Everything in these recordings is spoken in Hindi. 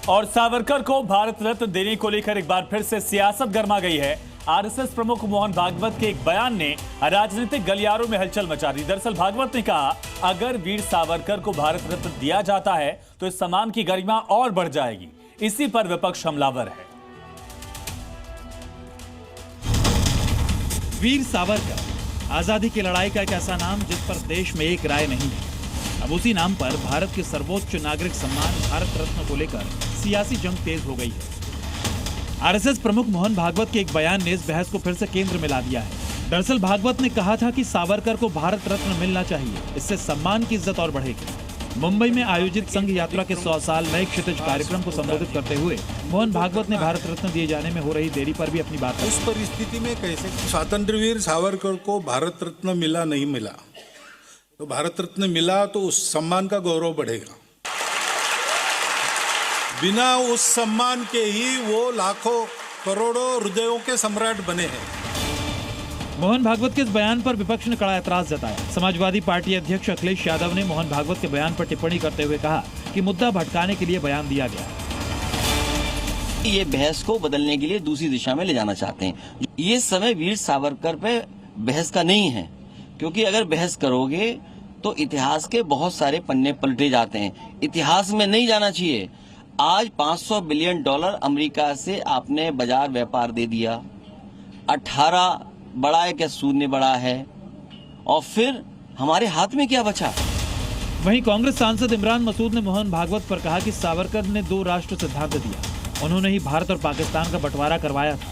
और सावरकर को भारत रत्न देने को लेकर एक बार फिर से सियासत गर्मा गई है। आरएसएस प्रमुख मोहन भागवत के एक बयान ने राजनीतिक गलियारों में हलचल मचा दी। दरअसल भागवत ने कहा, अगर वीर सावरकर को भारत रत्न दिया जाता है तो इस सम्मान की गरिमा और बढ़ जाएगी। इसी पर विपक्ष हमलावर है। वीर सावरकर आजादी की लड़ाई का एक ऐसा नाम जिस पर देश में एक राय नहीं है। अब उसी नाम पर भारत के सर्वोच्च नागरिक सम्मान भारत रत्न को लेकर सियासी जंग तेज हो गई है। आरएसएस प्रमुख मोहन भागवत के एक बयान ने इस बहस को फिर से केंद्र में ला दिया है। दरअसल भागवत ने कहा था कि सावरकर को भारत रत्न मिलना चाहिए, इससे सम्मान की इज्जत और बढ़ेगी। मुंबई में आयोजित संघ यात्रा के 100 साल नए क्षितिज कार्यक्रम को संबोधित करते हुए मोहन भागवत ने भारत रत्न दिए जाने में हो रही देरी पर भी अपनी बात उस परिस्थिति में कैसे स्वातंत्रवीर सावरकर को भारत रत्न मिला नहीं मिला, तो भारत रत्न मिला तो उस सम्मान का गौरव बढ़ेगा। बिना उस सम्मान के ही वो लाखों करोड़ों हृदयों के सम्राट बने हैं। मोहन भागवत के इस बयान पर विपक्ष ने कड़ा ऐतराज जताया। समाजवादी पार्टी अध्यक्ष अखिलेश यादव ने मोहन भागवत के बयान पर टिप्पणी करते हुए कहा कि मुद्दा भटकाने के लिए बयान दिया गया। ये बहस को बदलने के लिए दूसरी दिशा में ले जाना चाहते हैं। ये समय वीर सावरकर पे बहस का नहीं है, क्योंकि अगर बहस करोगे तो इतिहास के बहुत सारे पन्ने पलटे जाते हैं। इतिहास में नहीं जाना चाहिए। आज $500 बिलियन अमेरिका से आपने बाजार व्यापार दे दिया। 18 बड़ा है क्या शून्य बड़ा है, और फिर हमारे हाथ में क्या बचा। वहीं कांग्रेस सांसद इमरान मसूद ने मोहन भागवत पर कहा कि सावरकर ने 2 राष्ट्र सिद्धांत दिया, उन्होंने ही भारत और पाकिस्तान का बंटवारा करवाया था।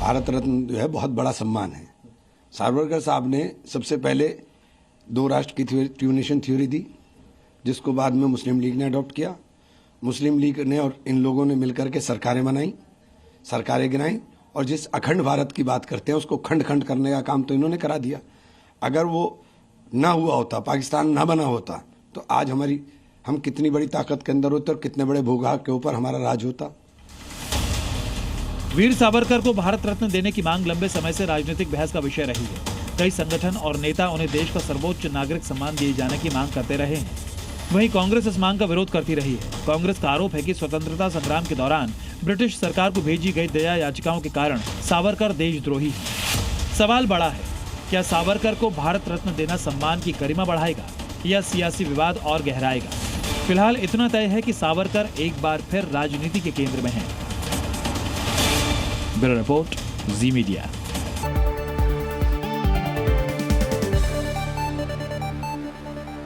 भारत रत्न जो है बहुत बड़ा सम्मान है। सावरकर साहब ने सबसे पहले 2 राष्ट्र की टू नेशन थ्योरी दी, जिसको बाद में मुस्लिम लीग ने अडॉप्ट किया। मुस्लिम लीग ने और इन लोगों ने मिलकर के सरकारें बनाई, सरकारें गिनाई, और जिस अखंड भारत की बात करते हैं उसको खंड खंड करने का काम तो इन्होंने करा दिया। अगर वो ना हुआ होता, पाकिस्तान ना बना होता, तो आज हम कितनी बड़ी ताकत के अंदर होते और कितने बड़े भूभाग के ऊपर हमारा राज होता। वीर सावरकर को भारत रत्न देने की मांग लंबे समय से राजनीतिक बहस का विषय रही है। कई संगठन और नेता उन्हें देश का सर्वोच्च नागरिक सम्मान दिए जाने की मांग करते रहे हैं। वहीं कांग्रेस इस मांग का विरोध करती रही है। कांग्रेस का आरोप है कि स्वतंत्रता संग्राम के दौरान ब्रिटिश सरकार को भेजी गई दया याचिकाओं के कारण सावरकर देशद्रोही है। सवाल बड़ा है, क्या सावरकर को भारत रत्न देना सम्मान की गरिमा बढ़ाएगा या सियासी विवाद और गहराएगा? फिलहाल इतना तय है कि सावरकर एक बार फिर राजनीति के केंद्र में हैं। ब्यूरो रिपोर्ट, जी मीडिया।